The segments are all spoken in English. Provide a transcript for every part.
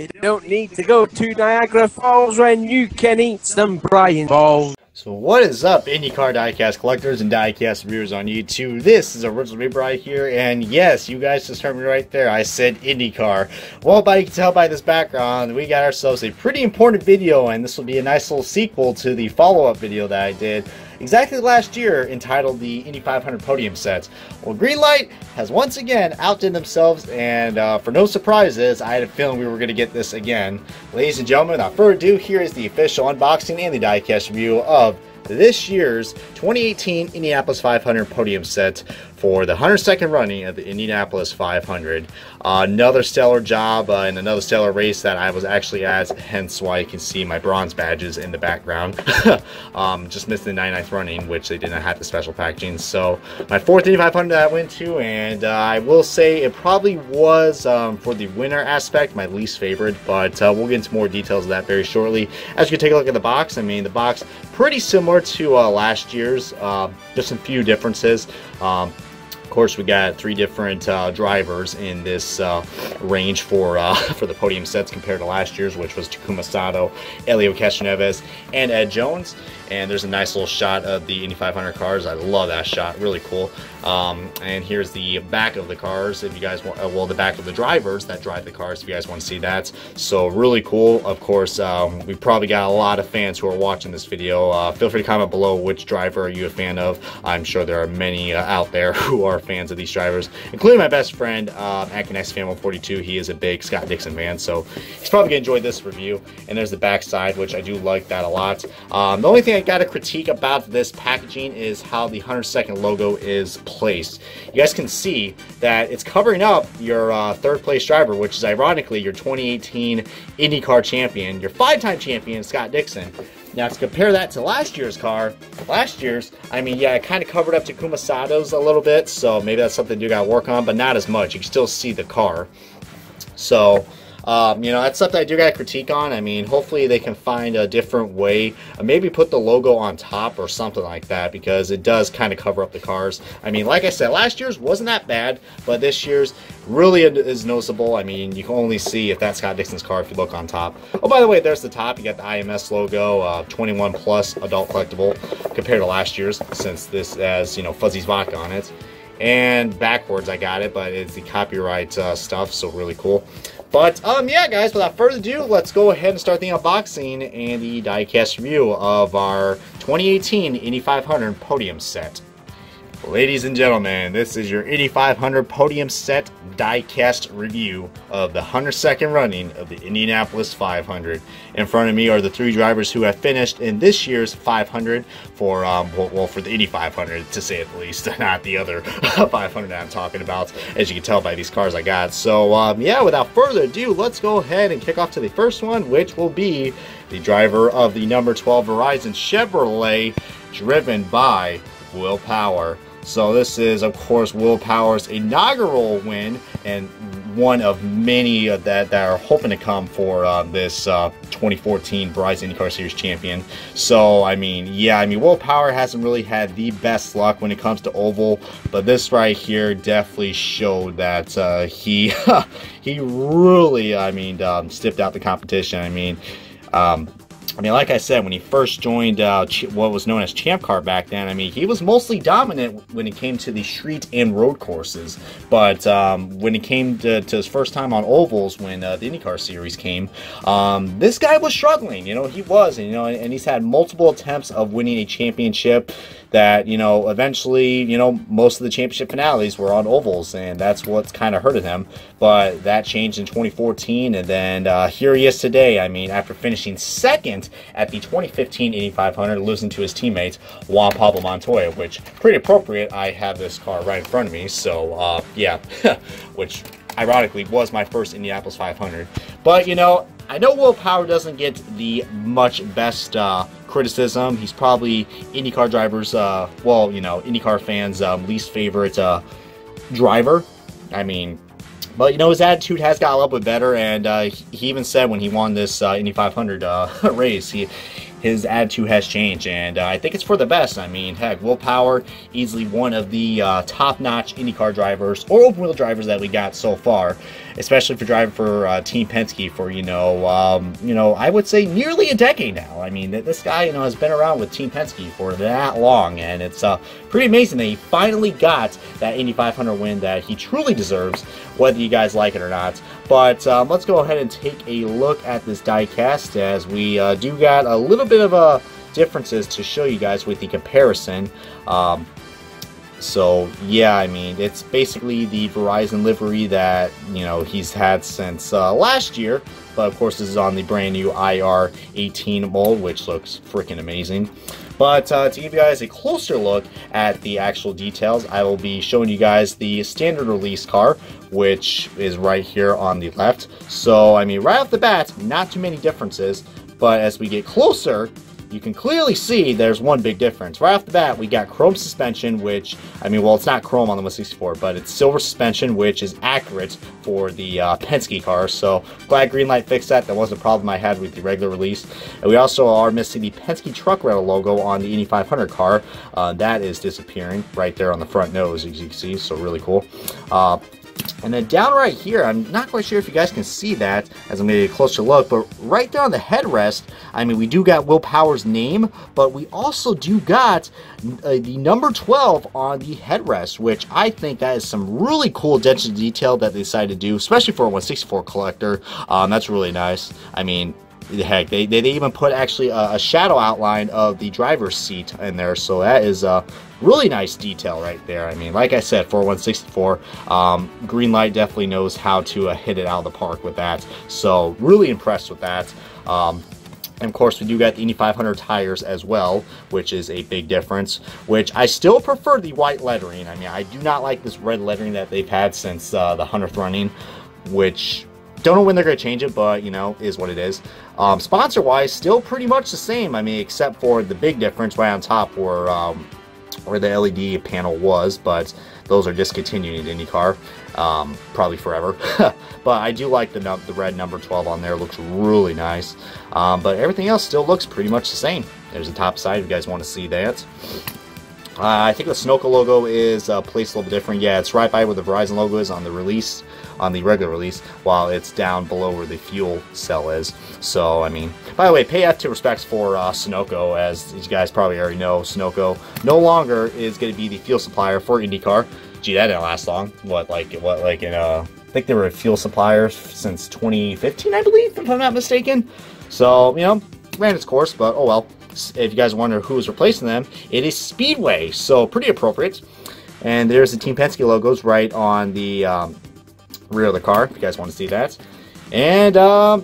You don't need to go to Niagara Falls when you can eat some Brian balls. So what is up, IndyCar diecast collectors and diecast reviewers on YouTube? This is Original Big Bri here, and yes, you guys just heard me right there. I said IndyCar. Well, you can tell by this background, we got ourselves a pretty important video, and this will be a nice little sequel to the follow-up video that I did exactly last year entitled the Indy 500 Podium Sets. Well, Greenlight has once again outdid themselves, and for no surprises, I had a feeling we were going to get this again. Ladies and gentlemen, without further ado, here is the official unboxing and the diecast review of this year's 2018 Indianapolis 500 Podium Set for the 102nd running of the Indianapolis 500. Another stellar job and another stellar race that I was actually at, hence why you can see my bronze badges in the background. Just missed the 99th running, which they did not have the special packaging. So my fourth Indy 500 that I went to, and I will say it probably was, for the winner aspect, my least favorite, but we'll get into more details of that very shortly. As you can take a look at the box, I mean, the box pretty similar to last year's, just a few differences. Of course, we got three different drivers in this range for the podium sets compared to last year's, which was Takuma Sato, Elio Castroneves, and Ed Jones. And there's a nice little shot of the Indy 500 cars. I love that shot, really cool. And here's the back of the cars, if you guys want, well, the back of the drivers that drive the cars, if you guys want to see that. So really cool. Of course, we probably got a lot of fans who are watching this video. Feel free to comment below which driver are you a fan of. I'm sure there are many out there who are fans of these drivers, including my best friend at Connects Fan 142. He is a big Scott Dixon fan, so he's probably gonna enjoy this review. And there's the back side, which I do like that a lot. The only thing I got to critique about this packaging is how the 102nd logo is placed. You guys can see that it's covering up your third place driver, which is ironically your 2018 IndyCar champion, your five-time champion, Scott Dixon. Now, to compare that to last year's car, I mean, yeah, it kind of covered up Takuma Sato's a little bit, so maybe that's something you got to work on, but not as much. You can still see the car. So, you know, that's something I do got to critique on. I mean, hopefully they can find a different way. Maybe put the logo on top or something like that, because it does kind of cover up the cars. I mean, like I said, last year's wasn't that bad, but this year's really is noticeable. I mean, you can only see if that's Scott Dixon's car if you look on top. Oh, by the way, there's the top. You got the IMS logo, 21 plus adult collectible compared to last year's, since this has, you know, Fuzzy's Vodka on it. And backwards I got it, but it's the copyright stuff, so really cool. But yeah, guys, without further ado, let's go ahead and start the unboxing and the diecast review of our 2018 Indy 500 Podium Set. Ladies and gentlemen, this is your Indy 500 Podium Set diecast review of the 102nd running of the Indianapolis 500. In front of me are the three drivers who have finished in this year's 500 for, well, for the Indy 500, to say it the least, not the other 500 that I'm talking about, as you can tell by these cars I got. So, yeah, without further ado, let's go ahead and kick off to the first one, which will be the driver of the number 12 Verizon Chevrolet, driven by Will Power. So this is, of course, Will Power's inaugural win, and one of many that are hoping to come for this 2014 Verizon IndyCar Series champion. So, I mean, yeah, I mean, Will Power hasn't really had the best luck when it comes to oval, but this right here definitely showed that he he really, I mean, stiffed out the competition. I mean, like I said, when he first joined what was known as Champ Car back then, I mean, he was mostly dominant when it came to the street and road courses. But when it came to his first time on ovals, when the IndyCar Series came, this guy was struggling. You know, he was, and, you know, and he's had multiple attempts of winning a championship that, you know, eventually, you know, most of the championship finales were on ovals, and that's what's kind of hurted him. But that changed in 2014, and then here he is today. I mean, after finishing second at the 2015 Indy 500, losing to his teammate Juan Pablo Montoya, which, pretty appropriate, I have this car right in front of me, so yeah, which ironically was my first Indianapolis 500. But, you know, I know Will Power doesn't get the much best criticism. He's probably IndyCar drivers, well, you know, IndyCar fans' least favorite driver. I mean, but, you know, his attitude has got a little bit better, and he even said when he won this Indy 500 race, his attitude has changed, and I think it's for the best. I mean, heck, Will Power, easily one of the top-notch IndyCar drivers, or open-wheel drivers that we got so far. especially for driving for Team Penske for, I would say nearly a decade now. I mean, this guy, has been around with Team Penske for that long, and it's pretty amazing that he finally got that Indy 500 win that he truly deserves, whether you guys like it or not. But let's go ahead and take a look at this diecast, as we do got a little bit of differences to show you guys with the comparison. So yeah, I mean, it's basically the Verizon livery that he's had since last year, but of course this is on the brand new IR18 mold, which looks freaking amazing. But to give you guys a closer look at the actual details, I will be showing you guys the standard release car, which is right here on the left. So I mean, right off the bat, not too many differences, but as we get closer, you can clearly see there's one big difference. Right off the bat, we got chrome suspension, which, I mean, well, it's not chrome on the 164, but it's silver suspension, which is accurate for the Penske car. So glad Greenlight fixed that. That wasn't a problem I had with the regular release. And we also are missing the Penske truck rail logo on the Indy 500 car. That is disappearing right there on the front nose, as you can see. So really cool. And then down right here, I'm not quite sure if you guys can see that as I'm going to get a closer look, but right there on the headrest, I mean, we do got Will Power's name, but we also do got the number 12 on the headrest, which I think that is some really cool attention to detail that they decided to do, especially for a 164 collector. That's really nice. I mean, heck, they even put actually a shadow outline of the driver's seat in there, so that is really nice detail right there. I mean, like I said, for 164, Greenlight definitely knows how to hit it out of the park with that, so really impressed with that. And of course, we do got the Indy 500 tires as well, which is a big difference, which I still prefer the white lettering. I mean, I do not like this red lettering that they've had since the 100th running, which don't know when they're going to change it, but, is what it is. Sponsor-wise, still pretty much the same. I mean, except for the big difference right on top where the LED panel was, but those are discontinuing in IndyCar, probably forever. But I do like the red number 12 on there. Looks really nice. But everything else still looks pretty much the same. There's the top side if you guys want to see that. I think the Sunoco logo is placed a little bit different. Yeah, it's right by where the Verizon logo is on the release, on the regular release, while it's down below where the fuel cell is. So, I mean, by the way, pay up to respects for Sunoco, as you guys probably already know, Sunoco no longer is going to be the fuel supplier for IndyCar. Gee, that didn't last long. I think they were a fuel supplier since 2015, I believe, if I'm not mistaken. So, ran its course, but oh well. If you guys wonder who is replacing them, it is Speedway, so pretty appropriate. And there's the Team Penske logos right on the rear of the car, if you guys want to see that. And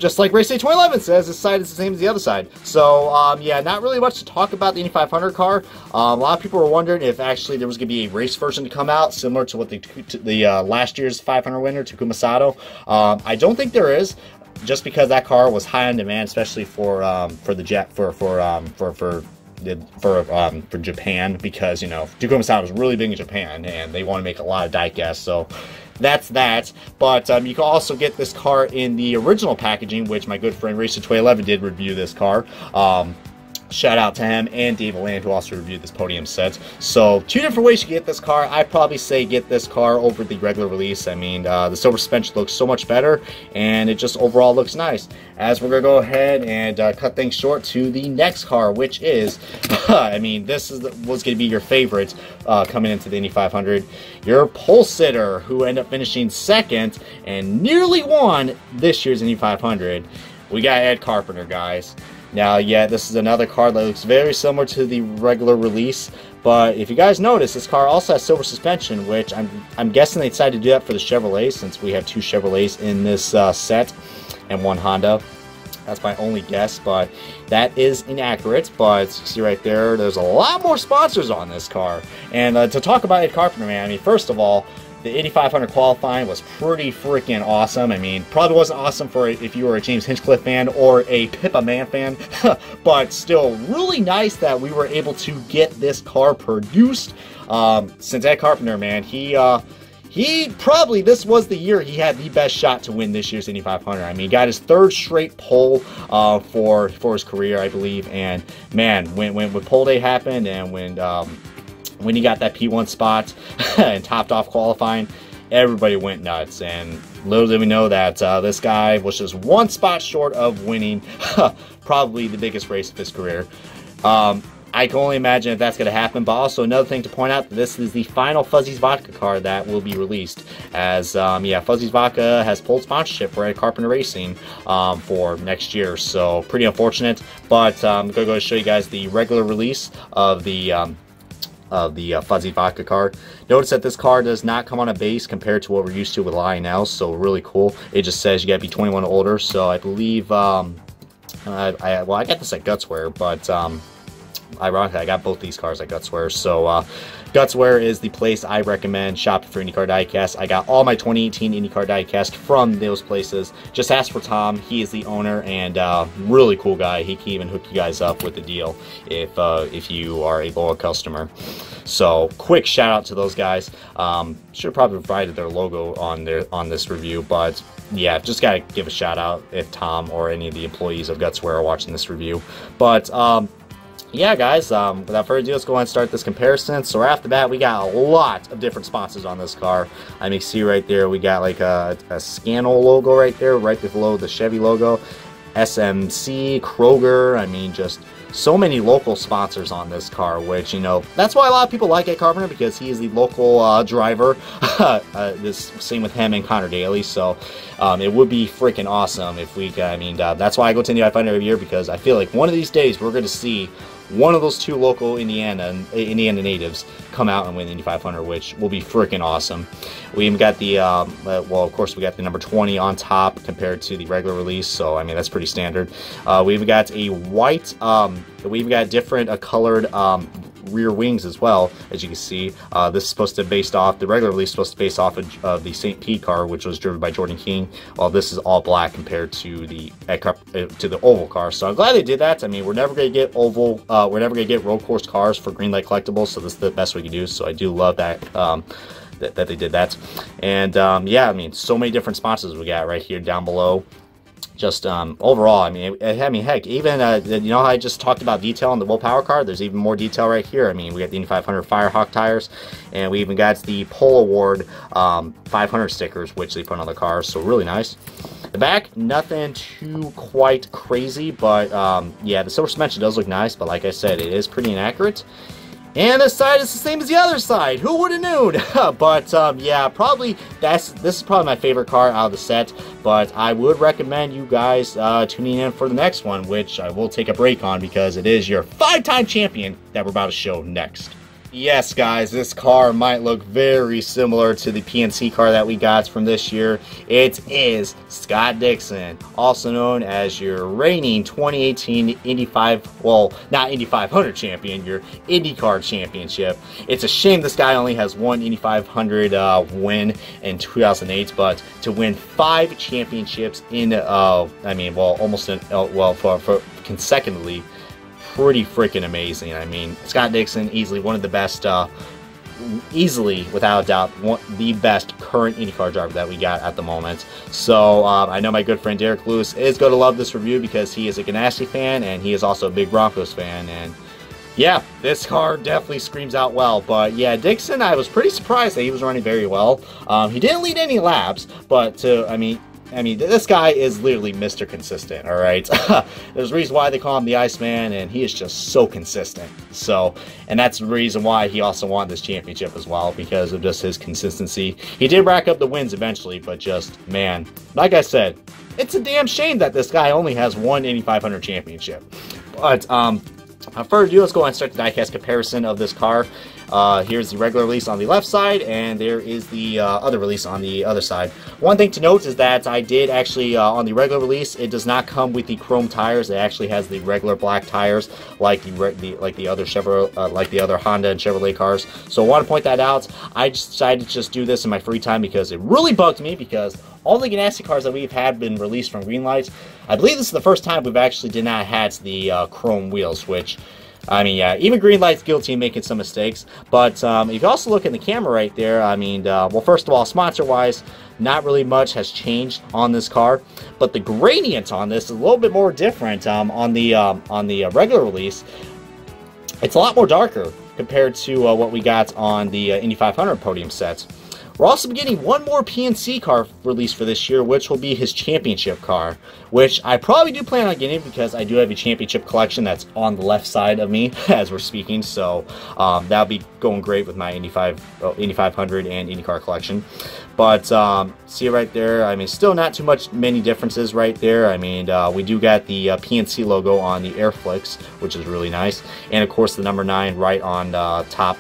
just like Race Day 2011 says, this side is the same as the other side. So, yeah, not really much to talk about the Indy 500 car. A lot of people were wondering if actually there was going to be a race version to come out, similar to what the last year's 500 winner, Takuma Sato. I don't think there is, just because that car was high on demand, especially for Japan, because Takuma Sato was really big in Japan and they want to make a lot of diecast, so that's that. But you can also get this car in the original packaging, which my good friend Racer 2011 did review this car. Shout out to him and Dave Land, who also reviewed this Podium set. So, two different ways you get this car. I'd probably say get this car over the regular release. I mean, the silver suspension looks so much better, and it just overall looks nice. As we're going to go ahead and cut things short to the next car, which is, I mean, this was going to be your favorite coming into the Indy 500. Your pole sitter, who ended up finishing second and nearly won this year's Indy 500. We got Ed Carpenter, guys. Now, yeah, this is another car that looks very similar to the regular release, but if you guys notice, this car also has silver suspension, which I'm guessing they decided to do that for the Chevrolet, since we have two Chevrolets in this set and one Honda. That's my only guess, but that is inaccurate. But see right there, there's a lot more sponsors on this car. And to talk about Ed Carpenter, man, I mean, first of all, the Indy 500 qualifying was pretty freaking awesome. I mean, probably wasn't awesome for if you were a James Hinchcliffe fan or a Pippa Man fan, but still really nice that we were able to get this car produced. Since Ed Carpenter, man, he probably, this was the year he had the best shot to win this year's Indy 500. I mean, he got his third straight pole for his career, I believe. And man, when pole day happened and when he got that P1 spot and topped off qualifying, everybody went nuts. And little did we know that this guy was just one spot short of winning probably the biggest race of his career. I can only imagine if that's going to happen. But also another thing to point out, this is the final Fuzzy's Vodka car that will be released. As yeah, Fuzzy's Vodka has pulled sponsorship for Ed Carpenter Racing for next year. So pretty unfortunate. But I'm going to go show you guys the regular release of the Fuzzy Vodka car. Notice that this car does not come on a base compared to what we're used to with Lionel's. So really cool. It just says you got to be 21 or older. So I believe well, I got this at Gutswear, but ironically, I got both these cars at Gutswear. So Gutswear is the place I recommend shopping for IndyCar diecast. I got all my 2018 IndyCar diecast from those places. Just ask for Tom. He is the owner and really cool guy. He can even hook you guys up with the deal if you are a loyal customer. So quick shout out to those guys. Should have probably provided their logo on this review, but yeah, just gotta give a shout out if Tom or any of the employees of Gutswear are watching this review. But yeah, guys, without further ado, let's go ahead and start this comparison. So right off the bat, we got a lot of different sponsors on this car. I mean, you see right there, we got like a Scannell logo right there, right below the Chevy logo. SMC, Kroger, I mean, just so many local sponsors on this car, which, you know, that's why a lot of people like Ed Carpenter, because he is the local driver. This same with him and Connor Daly. So it would be freaking awesome if we got, I mean, that's why I go to Indy 500 every year, because I feel like one of these days we're going to see one of those two local Indiana natives come out and win the Indy 500, which will be freaking awesome. We even got the, well, of course, we got the number 20 on top compared to the regular release, so, I mean, that's pretty standard. We even got a white, we even got different colored rear wings as well, as you can see. This is supposed to be based off, the regular release is supposed to be based off of the St. Pete car, which was driven by Jordan King, while this is all black compared to the oval car. So I'm glad they did that. I mean, we're never going to get oval, we're never going to get road course cars for Greenlight Collectibles, so this is the best we can do. So I do love that that they did that. And yeah, I mean, so many different sponsors we got right here down below. Just overall, I mean, heck, even you know how I just talked about detail on the Willpower car? There's even more detail right here. I mean, we got the Indy 500 Firehawk tires, and we even got the Pole Award 500 stickers, which they put on the car, so really nice. The back, nothing too quite crazy, but yeah, the silver suspension does look nice, but like I said, it is pretty inaccurate. And this side is the same as the other side. Who would have known? But yeah, probably this is probably my favorite car out of the set. But I would recommend you guys tuning in for the next one, which I will take a break on because it is your 5-time champion that we're about to show next. Yes, guys, this car might look very similar to the PNC car that we got from this year. It is Scott Dixon, also known as your reigning 2018 Indy 500 champion, your IndyCar championship. It's a shame this guy only has one Indy 500 win in 2008, but to win 5 championships in, I mean, well, almost in, well, for consecutively, pretty freaking amazing. I mean, Scott Dixon, easily one of the best, easily, without a doubt, the best current IndyCar driver that we got at the moment. So, I know my good friend Derek Lewis is going to love this review because he is a Ganassi fan, and he is also a big Broncos fan, and yeah, this car definitely screams out well. But yeah, Dixon, I was pretty surprised that he was running very well. He didn't lead any laps, but I mean, this guy is literally Mr. Consistent, all right? There's a reason why they call him the Iceman, and he is just so consistent. So, and that's the reason why he also won this championship as well, because of just his consistency. He did rack up the wins eventually, but just, man, like I said, it's a damn shame that this guy only has one Indy 500 championship. But, without further ado, let's go ahead and start the diecast comparison of this car. Here's the regular release on the left side, and there is the other release on the other side. One thing to note is that I did actually, on the regular release, it does not come with the chrome tires. It actually has the regular black tires, like the other Chevrolet, like the other Honda and Chevrolet cars. So I want to point that out. I just decided to just do this in my free time because it really bugged me, because all the Ganassi cars that we've had been released from Greenlight. I believe this is the first time we've actually did not had the chrome wheels, which, I mean, yeah, even Greenlight's guilty of making some mistakes. But if you also look in the camera right there, I mean, well, first of all, sponsor-wise, not really much has changed on this car. But the gradient on this is a little bit more different on the regular release. It's a lot more darker compared to what we got on the Indy 500 podium sets. We're also getting one more PNC car released for this year, which will be his championship car, which I probably do plan on getting because I do have a championship collection that's on the left side of me as we're speaking. So that'll be going great with my Indy 500 and IndyCar collection. But see it right there. I mean, still not many differences right there. I mean, we do got the PNC logo on the air flicks, which is really nice, and of course the number 9 right on top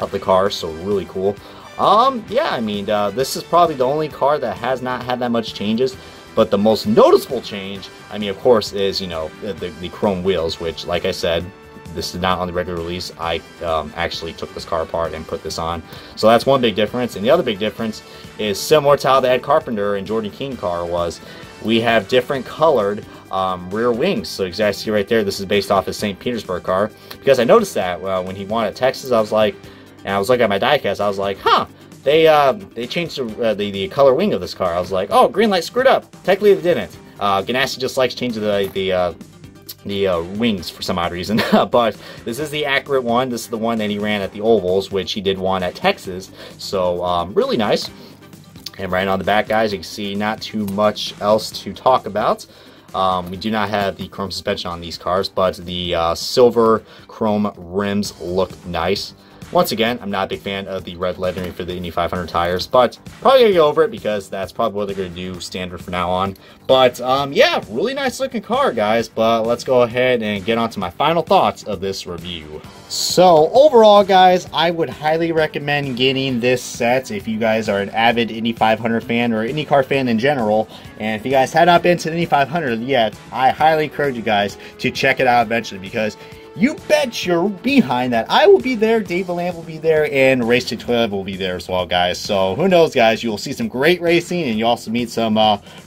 of the car. So really cool. Yeah, I mean, this is probably the only car that has not had that much changes, but the most noticeable change, I mean, of course, is, you know, the chrome wheels, which, like I said, this is not on the regular release. I actually took this car apart and put this on. So that's one big difference. And the other big difference is similar to how the Ed Carpenter and Jordan King car was. We have different colored rear wings. So you guys see right there, this is based off his St. Petersburg car. Because I noticed that when he won at Texas, I was like, and I was looking at my diecast, I was like, huh, they changed the color wing of this car. I was like, oh, green light screwed up. Technically they didn't. Ganassi just likes changing the wings for some odd reason. But this is the accurate one. This is the one that he ran at the ovals, which he did one at Texas. So really nice. And right on the back, guys, you can see not too much else to talk about. We do not have the chrome suspension on these cars, but the silver chrome rims look nice. Once again, I'm not a big fan of the red lettering for the Indy 500 tires, but probably gonna go over it because that's probably what they're gonna do standard from now on. But yeah, really nice looking car, guys. But let's go ahead and get on to my final thoughts of this review. So overall, guys, I would highly recommend getting this set if you guys are an avid Indy 500 fan or IndyCar fan in general. And if you guys have not been to the Indy 500 yet, I highly encourage you guys to check it out eventually, because you bet your behind that I will be there, Dave Valant will be there, and Race to 12 will be there as well, guys. So who knows, guys, you'll see some great racing, and you also meet some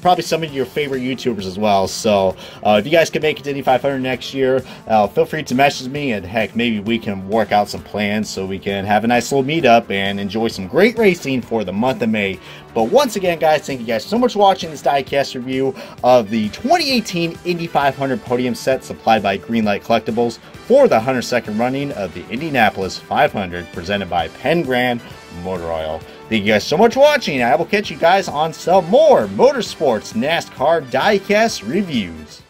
probably some of your favorite YouTubers as well. So if you guys can make it to Indy 500 next year, feel free to message me, and heck, maybe we can work out some plans so we can have a nice little meetup and enjoy some great racing for the month of May. But once again, guys, thank you guys so much for watching this diecast review of the 2018 Indy 500 podium set supplied by Greenlight Collectibles for the 102nd running of the Indianapolis 500 presented by Penn Grand Motor Oil. Thank you guys so much for watching. I will catch you guys on some more motorsports NASCAR diecast reviews.